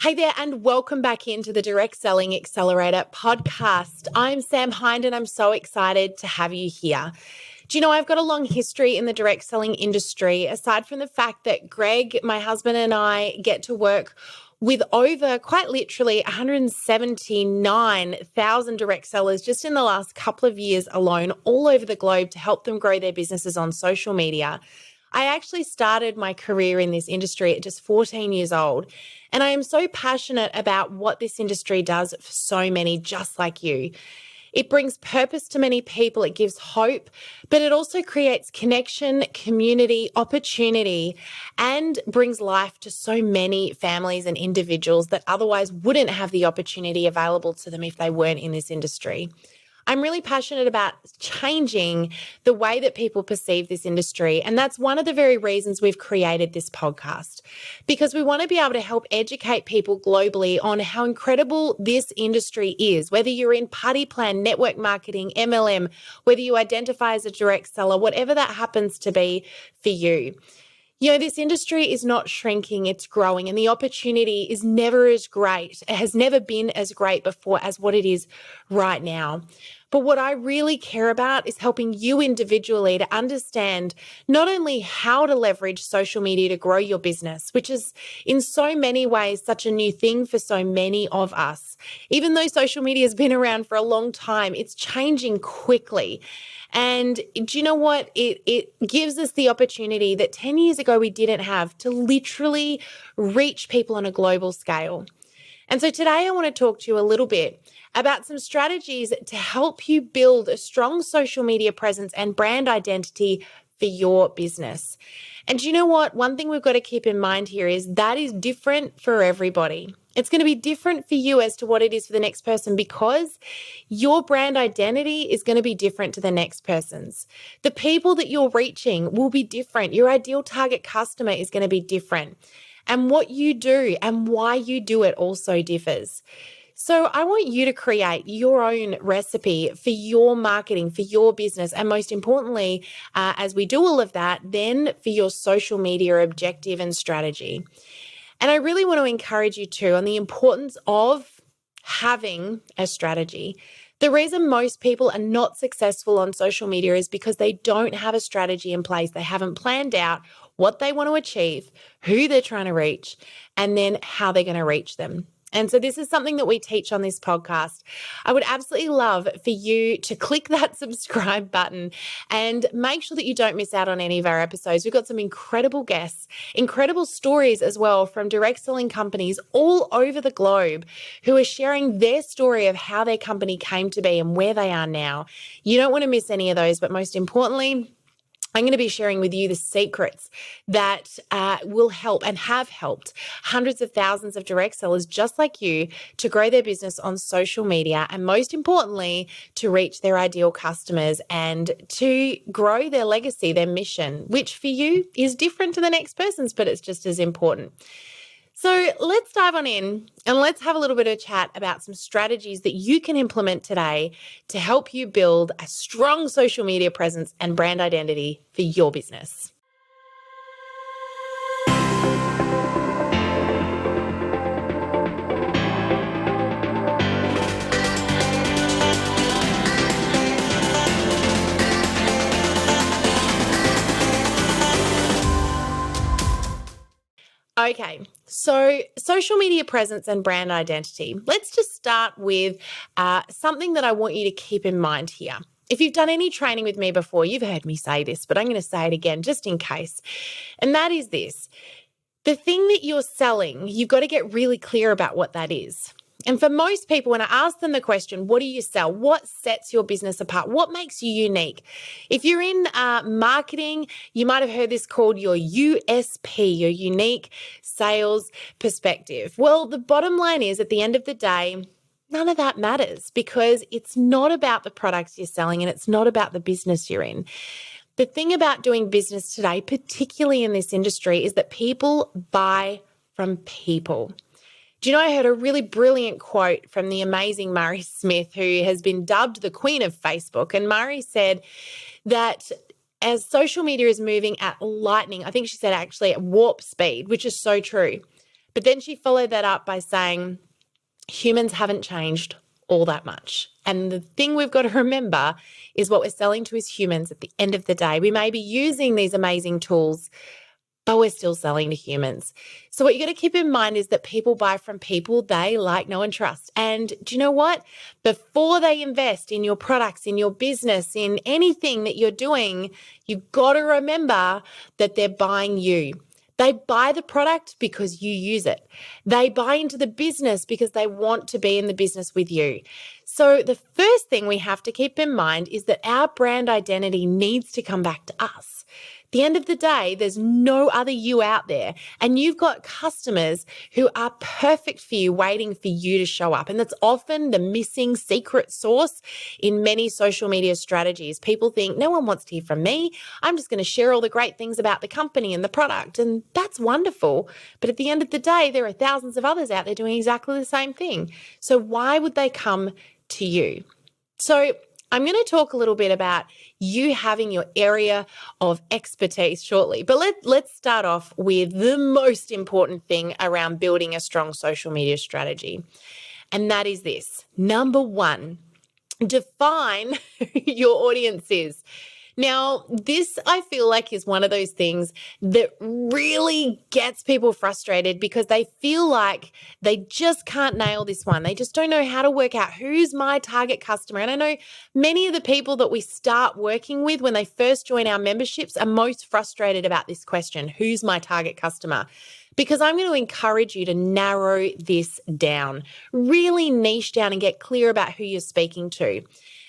Hey there, and welcome back into the Direct Selling Accelerator podcast. I'm Sam Hind, and I'm so excited to have you here. Do you know I've got a long history in the direct selling industry, aside from the fact that Greg, my husband, and I get to work with over, quite literally, 179,000 direct sellers just in the last couple of years alone, all over the globe to help them grow their businesses on social media. I actually started my career in this industry at just 14 years old. And I am so passionate about what this industry does for so many just like you. It brings purpose to many people, it gives hope, but it also creates connection, community, opportunity, and brings life to so many families and individuals that otherwise wouldn't have the opportunity available to them if they weren't in this industry. I'm really passionate about changing the way that people perceive this industry. And that's one of the very reasons we've created this podcast, because we want to be able to help educate people globally on how incredible this industry is, whether you're in party plan, network marketing, MLM, whether you identify as a direct seller, whatever that happens to be for you. You know, this industry is not shrinking, it's growing, and the opportunity is never as great. It has never been as great before as what it is right now. But what I really care about is helping you individually to understand not only how to leverage social media to grow your business, which is in so many ways such a new thing for so many of us. Even though social media has been around for a long time, it's changing quickly. And do you know what? It gives us the opportunity that 10 years ago we didn't have to literally reach people on a global scale. And so today I want to talk to you a little bit about some strategies to help you build a strong social media presence and brand identity for your business. And you know what? One thing we've got to keep in mind here is that is different for everybody. It's going to be different for you as to what it is for the next person, because your brand identity is going to be different to the next person's. The people that you're reaching will be different. Your ideal target customer is going to be different. And what you do and why you do it also differs. So I want you to create your own recipe for your marketing, for your business, and most importantly, as we do all of that, then for your social media objective and strategy. And I really want to encourage you too on the importance of having a strategy. The reason most people are not successful on social media is because they don't have a strategy in place. They haven't planned out what they want to achieve, who they're trying to reach, and then how they're going to reach them. And so this is something that we teach on this podcast. I would absolutely love for you to click that subscribe button and make sure that you don't miss out on any of our episodes. We've got some incredible guests, incredible stories as well from direct selling companies all over the globe who are sharing their story of how their company came to be and where they are now. You don't want to miss any of those, but most importantly, I'm going to be sharing with you the secrets that will help and have helped hundreds of thousands of direct sellers just like you to grow their business on social media, and most importantly, to reach their ideal customers and to grow their legacy, their mission, which for you is different to the next person's, but it's just as important. So let's dive on in and let's have a little bit of a chat about some strategies that you can implement today to help you build a strong social media presence and brand identity for your business. Okay, so social media presence and brand identity. Let's just start with something that I want you to keep in mind here. If you've done any training with me before, you've heard me say this, but I'm going to say it again just in case. And that is this. The thing that you're selling, you've got to get really clear about what that is. And for most people, when I ask them the question, what do you sell? What sets your business apart? What makes you unique? If you're in marketing, you might have heard this called your USP, your unique sales perspective. Well, the bottom line is at the end of the day, none of that matters because it's not about the products you're selling and it's not about the business you're in. The thing about doing business today, particularly in this industry, is that people buy from people. Do you know, I heard a really brilliant quote from the amazing Mari Smith, who has been dubbed the Queen of Facebook. And Mari said that as social media is moving at lightning, I think she said actually at warp speed, which is so true, But then she followed that up by saying, humans haven't changed all that much. And the thing we've got to remember is what we're selling to is humans at the end of the day. We may be using these amazing tools, but we're still selling to humans. So what you got to keep in mind is that people buy from people they like, know, and trust. And do you know what? Before they invest in your products, in your business, in anything that you're doing, you've got to remember that they're buying you. They buy the product because you use it. They buy into the business because they want to be in the business with you. So the first thing we have to keep in mind is that our brand identity needs to come back to us. At the end of the day, there's no other you out there, and you've got customers who are perfect for you, waiting for you to show up. And that's often the missing secret sauce in many social media strategies. People think, no one wants to hear from me. I'm just going to share all the great things about the company and the product. And that's wonderful. But at the end of the day, there are thousands of others out there doing exactly the same thing. So why would they come to you? So I'm going to talk a little bit about you having your area of expertise shortly, but let's start off with the most important thing around building a strong social media strategy. And that is this. Number one, define who your audience is. Now, this I feel like is one of those things that really gets people frustrated because they feel like they just can't nail this one. They just don't know how to work out who's my target customer. And I know many of the people that we start working with when they first join our memberships are most frustrated about this question, who's my target customer? Because I'm going to encourage you to narrow this down, really niche down and get clear about who you're speaking to.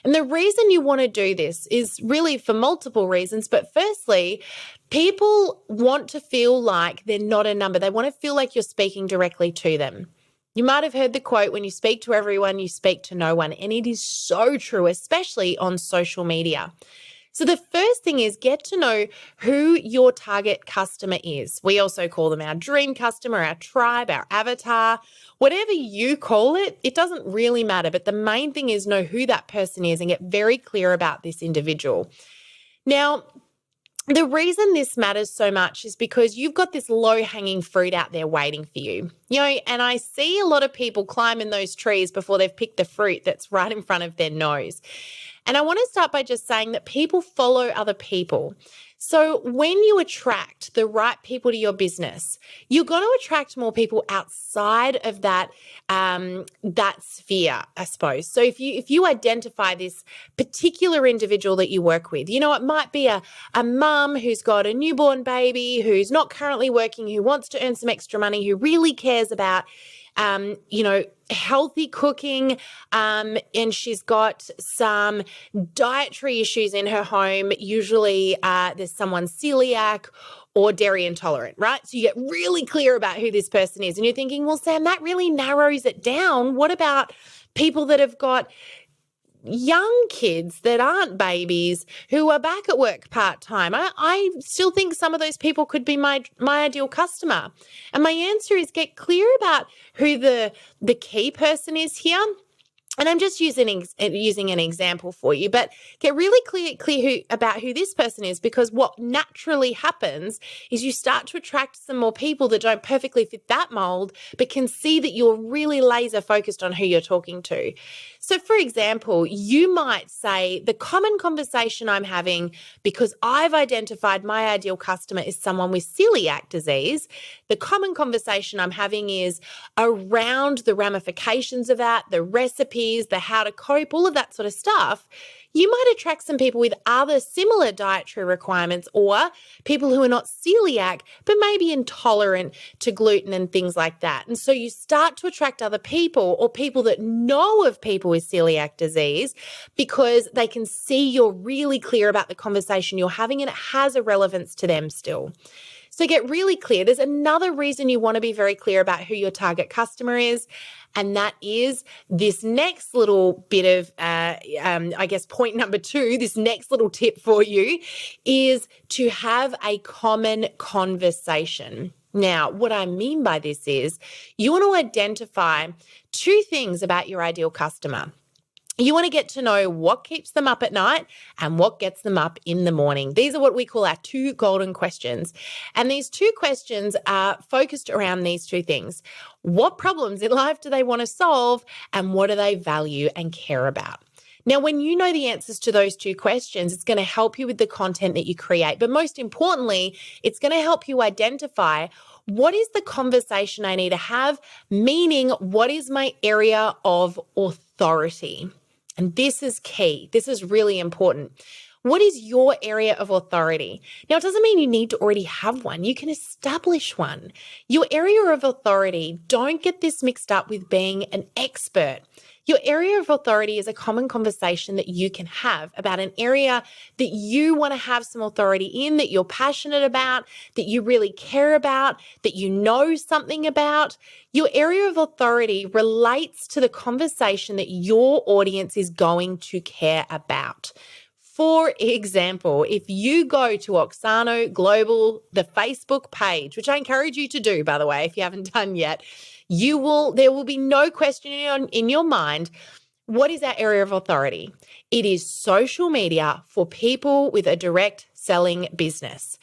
And the reason you want to do this is really for multiple reasons. But firstly, people want to feel like they're not a number. They want to feel like you're speaking directly to them. You might have heard the quote, when you speak to everyone, you speak to no one. And it is so true, especially on social media. So the first thing is get to know who your target customer is. We also call them our dream customer, our tribe, our avatar, whatever you call it, it doesn't really matter. But the main thing is know who that person is and get very clear about this individual. Now, the reason this matters so much is because you've got this low-hanging fruit out there waiting for you. And I see a lot of people climbing those trees before they've picked the fruit that's right in front of their nose. And I want to start by just saying that people follow other people. So when you attract the right people to your business, you're going to attract more people outside of that sphere, I suppose. So if you identify this particular individual that you work with, it might be a mum who's got a newborn baby, who's not currently working, who wants to earn some extra money, who really cares about healthy cooking, and she's got some dietary issues in her home. Usually there's someone celiac or dairy intolerant, right? So you get really clear about who this person is. And you're thinking, well, Sam, that really narrows it down. What about people that have got young kids that aren't babies who are back at work part-time? I still think some of those people could be my ideal customer. And my answer is get clear about who the key person is here. And I'm just using an example for you, but get really clear about who this person is, because what naturally happens is you start to attract some more people that don't perfectly fit that mold, but can see that you're really laser focused on who you're talking to. So for example, you might say the common conversation I'm having, because I've identified my ideal customer is someone with celiac disease, the common conversation I'm having is around the ramifications of that, the recipes, the how to cope, all of that sort of stuff. You might attract some people with other similar dietary requirements, or people who are not celiac, but maybe intolerant to gluten and things like that. And so you start to attract other people, or people that know of people with celiac disease, because they can see you're really clear about the conversation you're having and it has a relevance to them still. So get really clear. There's another reason you want to be very clear about who your target customer is, and that is this next little bit of, point number 2, this next little tip for you is to have a common conversation. Now, what I mean by this is you want to identify 2 things about your ideal customer. You want to get to know what keeps them up at night and what gets them up in the morning. These are what we call our 2 golden questions. And these 2 questions are focused around these 2 things. What problems in life do they want to solve, and what do they value and care about? Now, when you know the answers to those 2 questions, it's going to help you with the content that you create. But most importantly, it's going to help you identify what is the conversation I need to have, meaning what is my area of authority? And this is key. This is really important. What is your area of authority? Now, it doesn't mean you need to already have one. You can establish one. Your area of authority, don't get this mixed up with being an expert. Your area of authority is a common conversation that you can have about an area that you want to have some authority in, that you're passionate about, that you really care about, that you know something about. Your area of authority relates to the conversation that your audience is going to care about. For example, if you go to Oxano Global, the Facebook page, which I encourage you to do, by the way, if you haven't done yet, there will be no question in your mind. What is our area of authority? It is social media for people with a direct selling business.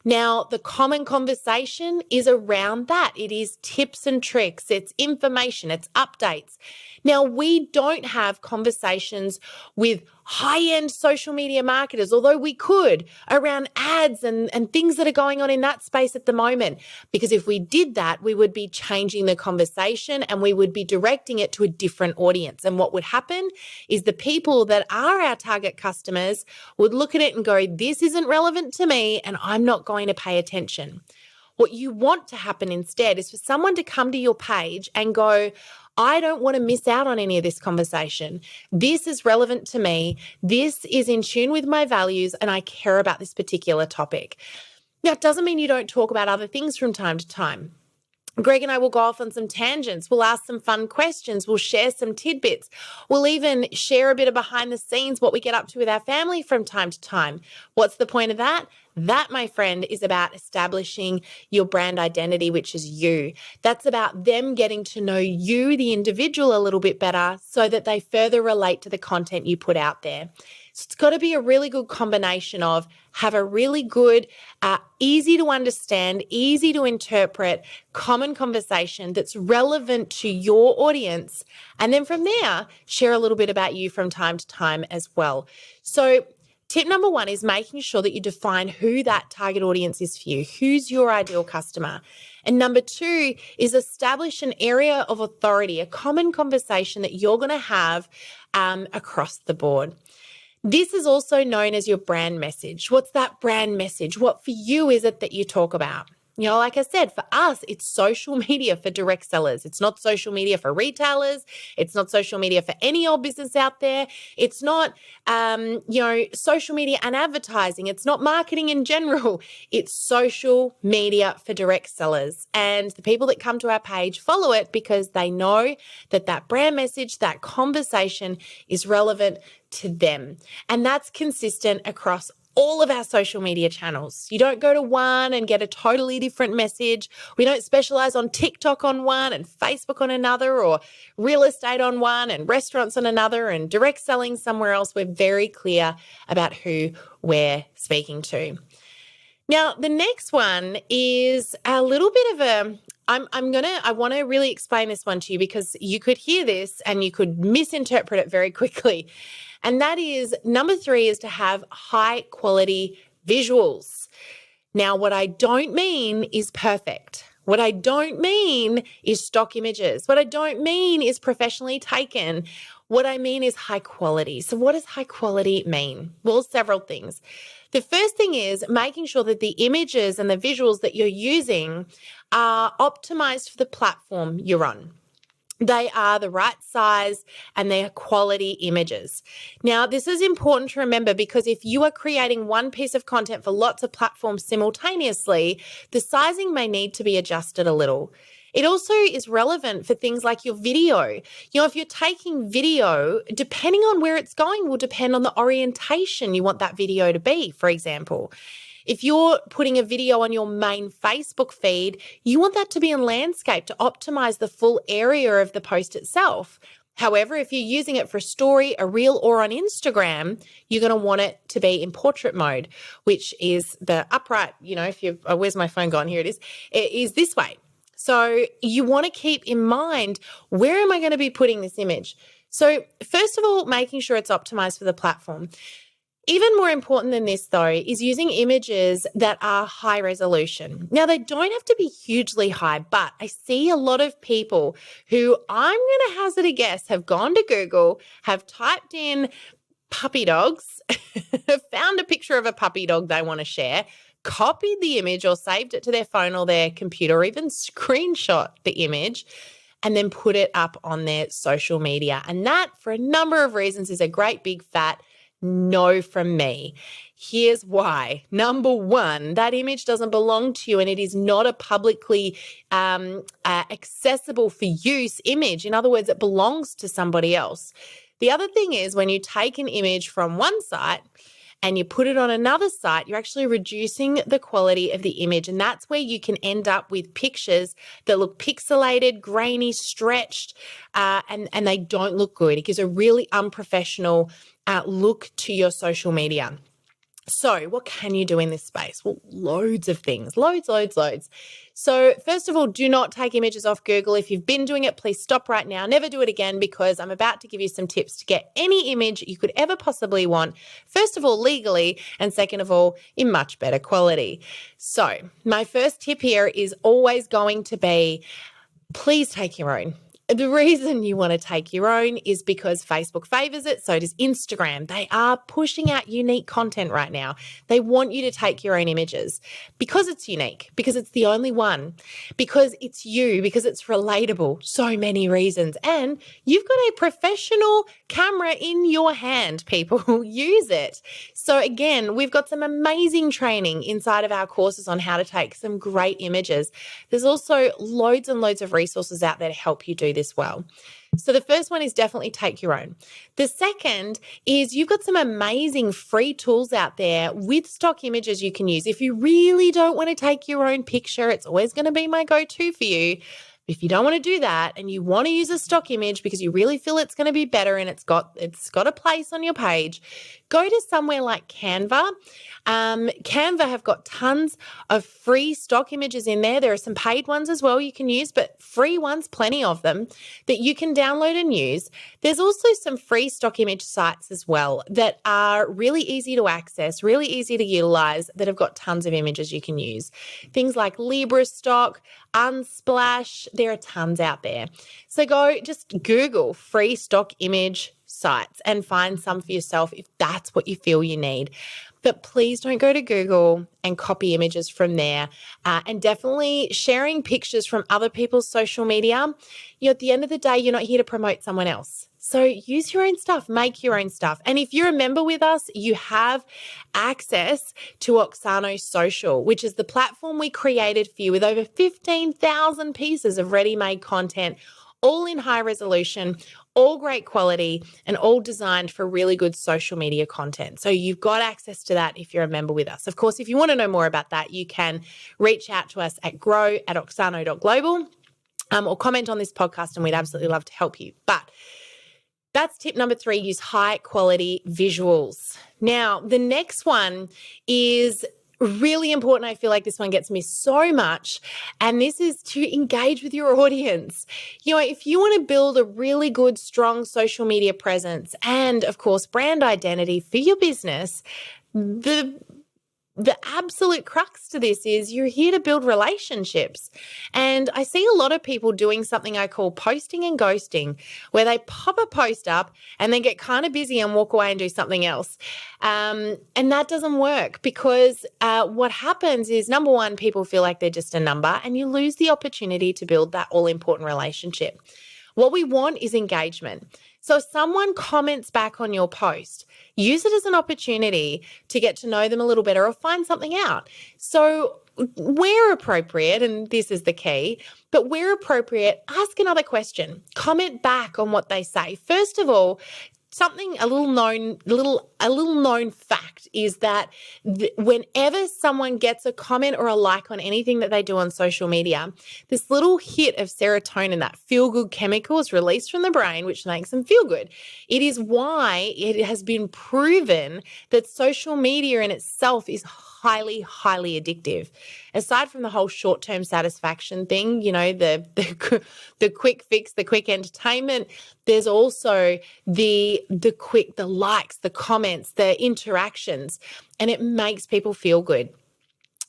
Now, the common conversation is around that. It is tips and tricks, it's information, it's updates. Now, we don't have conversations with high-end social media marketers, although we could, around ads and things that are going on in that space at the moment. Because if we did that, we would be changing the conversation and we would be directing it to a different audience. And what would happen is the people that are our target customers would look at it and go, this isn't relevant to me and I'm not going to pay attention. What you want to happen instead is for someone to come to your page and go, I don't want to miss out on any of this conversation. This is relevant to me. This is in tune with my values, and I care about this particular topic. Now, it doesn't mean you don't talk about other things from time to time. Greg and I will go off on some tangents. We'll ask some fun questions. We'll share some tidbits. We'll even share a bit of behind the scenes, what we get up to with our family from time to time. What's the point of that? That, my friend, is about establishing your brand identity, which is you. That's about them getting to know you, the individual, a little bit better so that they further relate to the content you put out there. So it's got to be a really good combination of have a really good, easy to understand, easy to interpret, common conversation that's relevant to your audience. And then from there, share a little bit about you from time to time as well. So tip number 1 is making sure that you define who that target audience is for you. Who's your ideal customer? And number 2 is establish an area of authority, a common conversation that you're going to have across the board. This is also known as your brand message. What's that brand message? What for you is it that you talk about? You know, like I said, for us, it's social media for direct sellers. It's not social media for retailers. It's not social media for any old business out there. It's not, social media and advertising. It's not marketing in general. It's social media for direct sellers. And the people that come to our page follow it because they know that that brand message, that conversation is relevant to them. And that's consistent across all of our social media channels. You don't go to one and get a totally different message. We don't specialize on TikTok on one and Facebook on another, or real estate on one and restaurants on another and direct selling somewhere else. We're very clear about who we're speaking to. Now, the next one is a little bit of a I want to really explain this one to you because you could hear this and you could misinterpret it very quickly. And that is number 3 is to have high quality visuals. Now, what I don't mean is perfect. What I don't mean is stock images. What I don't mean is professionally taken. What I mean is high quality. So what does high quality mean? Well, several things. The first thing is making sure that the images and the visuals that you're using are optimized for the platform you're on. They are the right size and they are quality images. Now, this is important to remember because if you are creating one piece of content for lots of platforms simultaneously, the sizing may need to be adjusted a little. It also is relevant for things like your video. You know, if you're taking video, depending on where it's going will depend on the orientation you want that video to be, for example. If you're putting a video on your main Facebook feed, you want that to be in landscape to optimize the full area of the post itself. However, if you're using it for a story, a reel, or on Instagram, you're going to want it to be in portrait mode, which is the upright, if you, oh, where's my phone gone? Here it is. It is this way. So you want to keep in mind, where am I going to be putting this image? So first of all, making sure it's optimized for the platform. Even more important than this, though, is using images that are high resolution. Now, they don't have to be hugely high, but I see a lot of people who, I'm going to hazard a guess, have gone to Google, have typed in puppy dogs, found a picture of a puppy dog they want to share, copied the image or saved it to their phone or their computer, or even screenshot the image, and then put it up on their social media. And that, for a number of reasons, is a great big fat no from me. Here's why. Number one, that image doesn't belong to you, and it is not a publicly accessible for use image. In other words, it belongs to somebody else. The other thing is, when you take an image from one site and you put it on another site, you're actually reducing the quality of the image. And that's where you can end up with pictures that look pixelated, grainy, stretched, and they don't look good. It gives a really unprofessional look to your social media. So what can you do in this space? Well, loads of things, loads. So first of all, do not take images off Google. If you've been doing it, please stop right now. Never do it again, because I'm about to give you some tips to get any image you could ever possibly want. First of all, legally, and second of all, in much better quality. So my first tip here is always going to be, please take your own. The reason you want to take your own is because Facebook favors it, so does Instagram. They are pushing out unique content right now. They want you to take your own images because it's unique, because it's the only one, because it's you, because it's relatable. So many reasons. And you've got a professional camera in your hand, people. Use it. So again, we've got some amazing training inside of our courses on how to take some great images. There's also loads and loads of resources out there to help you do this well. So the first one is definitely take your own. The second is you've got some amazing free tools out there with stock images you can use. If you really don't want to take your own picture, it's always going to be my go-to for you. If you don't want to do that and you want to use a stock image because you really feel it's going to be better and it's got a place on your page, go to somewhere like Canva. Canva have got tons of free stock images in there. There are some paid ones as well you can use, but free ones, plenty of them, that you can download and use. There's also some free stock image sites as well that are really easy to access, really easy to utilize, that have got tons of images you can use. Things like LibreStock, Unsplash, there are tons out there. So go just Google free stock image sites and find some for yourself if that's what you feel you need. But please don't go to Google and copy images from there. And definitely sharing pictures from other people's social media. At the end of the day, you're not here to promote someone else. So use your own stuff, make your own stuff. And if you're a member with us, you have access to Oxano Social, which is the platform we created for you with over 15,000 pieces of ready-made content, all in high resolution, all great quality, and all designed for really good social media content. So you've got access to that if you're a member with us. Of course, if you want to know more about that, you can reach out to us at grow@oxano.global or comment on this podcast, and we'd absolutely love to help you. But that's tip number 3, use high quality visuals. Now, the next one is really important. I feel like this one gets missed so much, and this is to engage with your audience. If you want to build a really good, strong social media presence and, of course, brand identity for your business, the absolute crux to this is you're here to build relationships. And I see a lot of people doing something I call posting and ghosting, where they pop a post up and then get kind of busy and walk away and do something else. And that doesn't work, because what happens is, number one, people feel like they're just a number, and you lose the opportunity to build that all-important relationship. What we want is engagement. So if someone comments back on your post, use it as an opportunity to get to know them a little better or find something out. So where appropriate, and this is the key, but where appropriate, ask another question. Comment back on what they say. First of all, something a little known fact is that whenever someone gets a comment or a like on anything that they do on social media, this little hit of serotonin, that feel good chemical, is released from the brain, which makes them feel good. It is why it has been proven that social media in itself is highly, highly addictive. Aside from the whole short-term satisfaction thing, the quick fix, the quick entertainment, there's also the likes, the comments, the interactions, and it makes people feel good.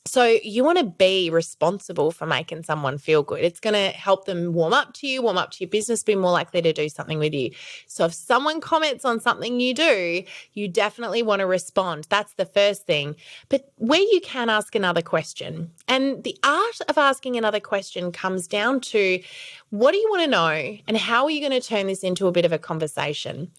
So you want to be responsible for making someone feel good. It's going to help them warm up to your business, be more likely to do something with you. So if someone comments on something you do, you definitely want to respond. That's the first thing. But where you can ask another question, and the art of asking another question comes down to, what do you want to know and how are you going to turn this into a bit of a conversation?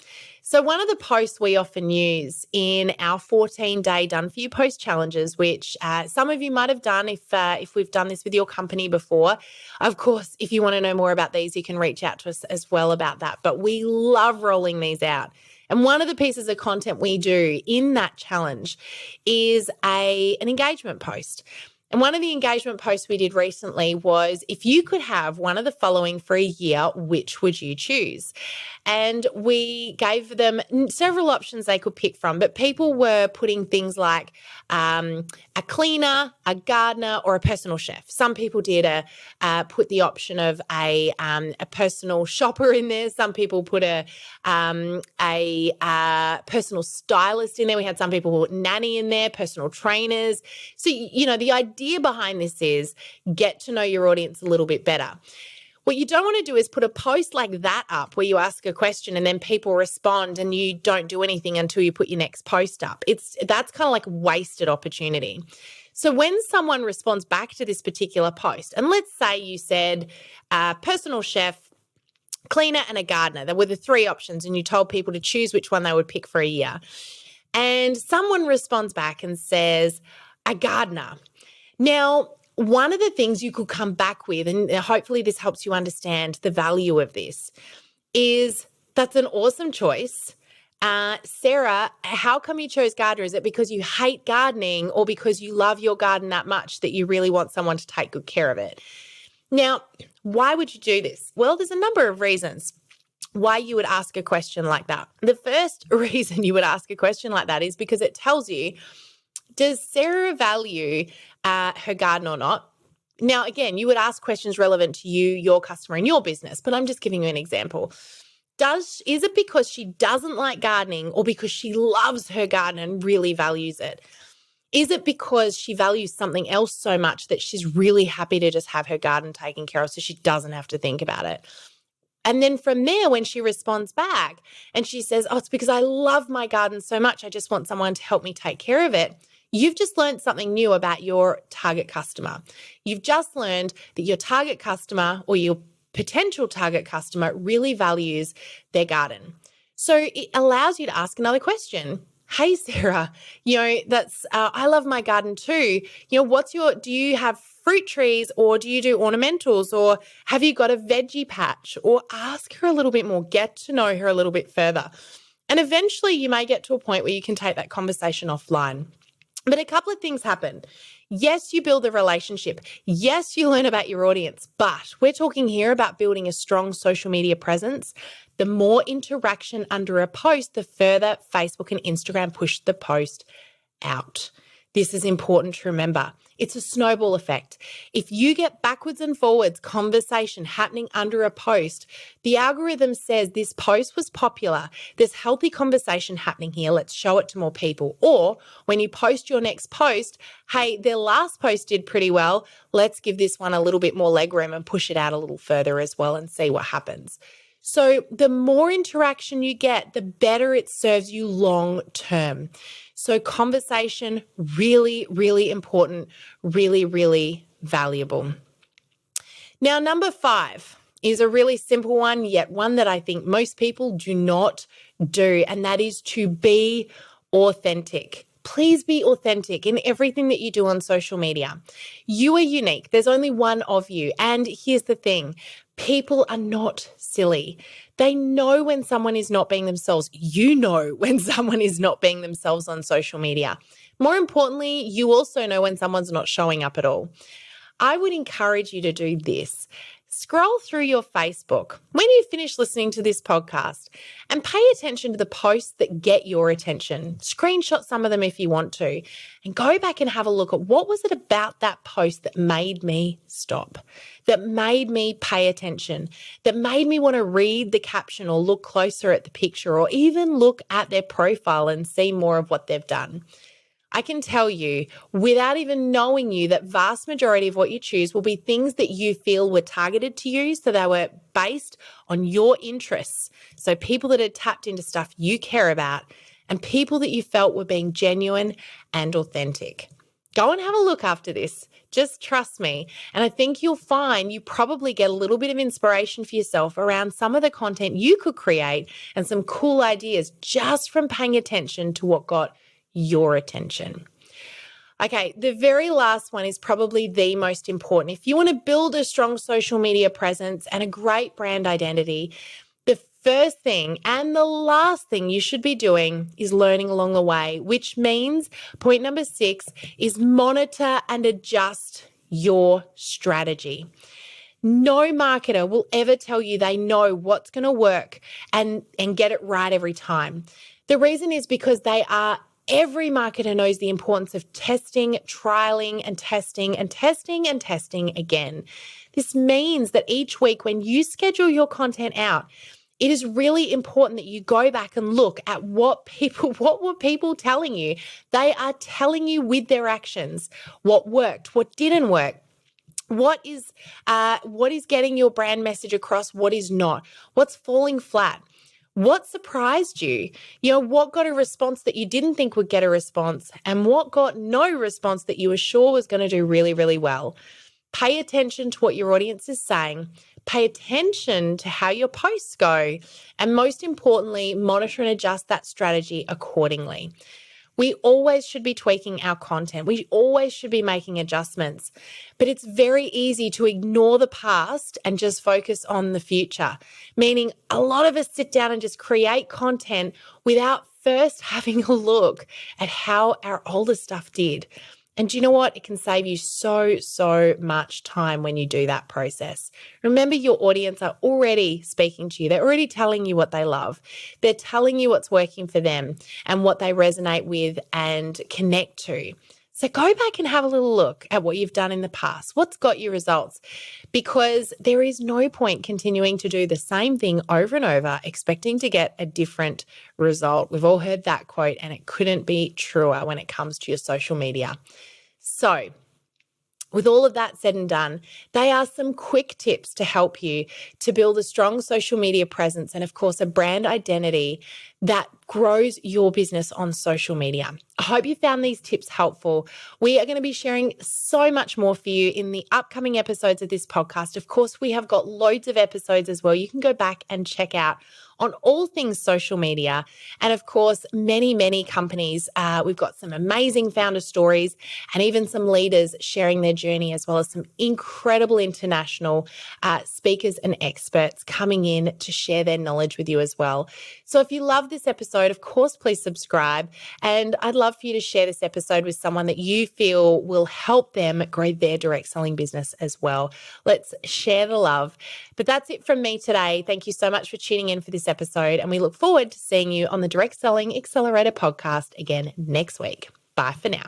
So one of the posts we often use in our 14-day Done For You post challenges, which some of you might have done if we've done this with your company before. Of course, if you want to know more about these, you can reach out to us as well about that. But we love rolling these out. And one of the pieces of content we do in that challenge is an engagement post. And one of the engagement posts we did recently was, if you could have one of the following for a year, which would you choose? And we gave them several options they could pick from, but people were putting things like a cleaner, a gardener, or a personal chef. Some people did put the option of a personal shopper in there. Some people put a personal stylist in there. We had some people put nanny in there, personal trainers. So, the idea behind this is get to know your audience a little bit better. What you don't want to do is put a post like that up where you ask a question and then people respond and you don't do anything until you put your next post up. That's kind of like wasted opportunity. So when someone responds back to this particular post, and let's say you said personal chef, cleaner, and a gardener, there were the three options, and you told people to choose which one they would pick for a year. And someone responds back and says, a gardener. Now, one of the things you could come back with, and hopefully this helps you understand the value of this, is that's an awesome choice. Sarah, how come you chose gardener? Is it because you hate gardening or because you love your garden that much that you really want someone to take good care of it? Now, why would you do this? Well, there's a number of reasons why you would ask a question like that. The first reason you would ask a question like that is because it tells you, does Sarah value her garden or not? Now, again, you would ask questions relevant to you, your customer, and your business, but I'm just giving you an example. Is it because she doesn't like gardening or because she loves her garden and really values it? Is it because she values something else so much that she's really happy to just have her garden taken care of so she doesn't have to think about it? And then from there, when she responds back and she says, oh, it's because I love my garden so much, I just want someone to help me take care of it. You've just learned something new about your target customer. You've just learned that your target customer or your potential target customer really values their garden. So it allows you to ask another question. Hey, Sarah, I love my garden too. Do you have fruit trees or do you do ornamentals or have you got a veggie patch? Or ask her a little bit more, get to know her a little bit further. And eventually you may get to a point where you can take that conversation offline. But a couple of things happen. Yes, you build a relationship. Yes, you learn about your audience, but we're talking here about building a strong social media presence. The more interaction under a post, the further Facebook and Instagram push the post out. This is important to remember. It's a snowball effect. If you get backwards and forwards conversation happening under a post, the algorithm says this post was popular. There's healthy conversation happening here. Let's show it to more people. Or when you post your next post, hey, their last post did pretty well. Let's give this one a little bit more legroom and push it out a little further as well and see what happens. So the more interaction you get, the better it serves you long term. So conversation, really, really important, really, really valuable. Now, number 5 is a really simple one, yet one that I think most people do not do, and that is to be authentic. Please be authentic in everything that you do on social media. You are unique. There's only one of you. And here's the thing. People are not silly. They know when someone is not being themselves. You know when someone is not being themselves on social media. More importantly, you also know when someone's not showing up at all. I would encourage you to do this. Scroll through your Facebook when you finish listening to this podcast and pay attention to the posts that get your attention. Screenshot some of them if you want to, and go back and have a look at what was it about that post that made me stop, that made me pay attention, that made me want to read the caption or look closer at the picture or even look at their profile and see more of what they've done. I can tell you, without even knowing you, that vast majority of what you choose will be things that you feel were targeted to you. So they were based on your interests. So people that had tapped into stuff you care about and people that you felt were being genuine and authentic. Go and have a look after this. Just trust me. And I think you'll find you probably get a little bit of inspiration for yourself around some of the content you could create and some cool ideas just from paying attention to what got your attention. Okay, the very last one is probably the most important. If you want to build a strong social media presence and a great brand identity, the first thing and the last thing you should be doing is learning along the way, which means point number 6 is monitor and adjust your strategy. No marketer will ever tell you they know what's going to work and get it right every time. The reason is because every marketer knows the importance of testing, trialing, and testing and testing and testing again. This means that each week when you schedule your content out, it is really important that you go back and look at what were people telling you. They are telling you with their actions what worked, what didn't work. What is getting your brand message across? What is not? What's falling flat? What surprised you? What got a response that you didn't think would get a response, and what got no response that you were sure was going to do really, really well? Pay attention to what your audience is saying. Pay attention to how your posts go. And most importantly, monitor and adjust that strategy accordingly. We always should be tweaking our content. We always should be making adjustments. But it's very easy to ignore the past and just focus on the future, meaning a lot of us sit down and just create content without first having a look at how our older stuff did. And do you know what? It can save you so much time when you do that process. Remember, your audience are already speaking to you. They're already telling you what they love. They're telling you what's working for them and what they resonate with and connect to. So go back and have a little look at what you've done in the past. What's got you results? Because there is no point continuing to do the same thing over and over, expecting to get a different result. We've all heard that quote, and it couldn't be truer when it comes to your social media. So, with all of that said and done, they are some quick tips to help you to build a strong social media presence and, of course, a brand identity that grows your business on social media. I hope you found these tips helpful. We are going to be sharing so much more for you in the upcoming episodes of this podcast. Of course, we have got loads of episodes as well. You can go back and check out on all things social media. And of course, many companies. We've got some amazing founder stories and even some leaders sharing their journey, as well as some incredible international speakers and experts coming in to share their knowledge with you as well. So if you love this episode, of course, please subscribe. And I'd love for you to share this episode with someone that you feel will help them grow their direct selling business as well. Let's share the love. But that's it from me today. Thank you so much for tuning in for this episode. And we look forward to seeing you on the Direct Selling Accelerator podcast again next week. Bye for now.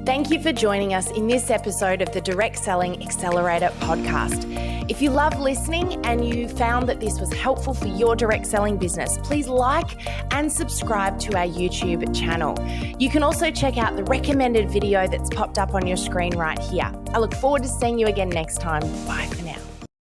Thank you for joining us in this episode of the Direct Selling Accelerator podcast. If you love listening and you found that this was helpful for your direct selling business, please like and subscribe to our YouTube channel. You can also check out the recommended video that's popped up on your screen right here. I look forward to seeing you again next time. Bye for now.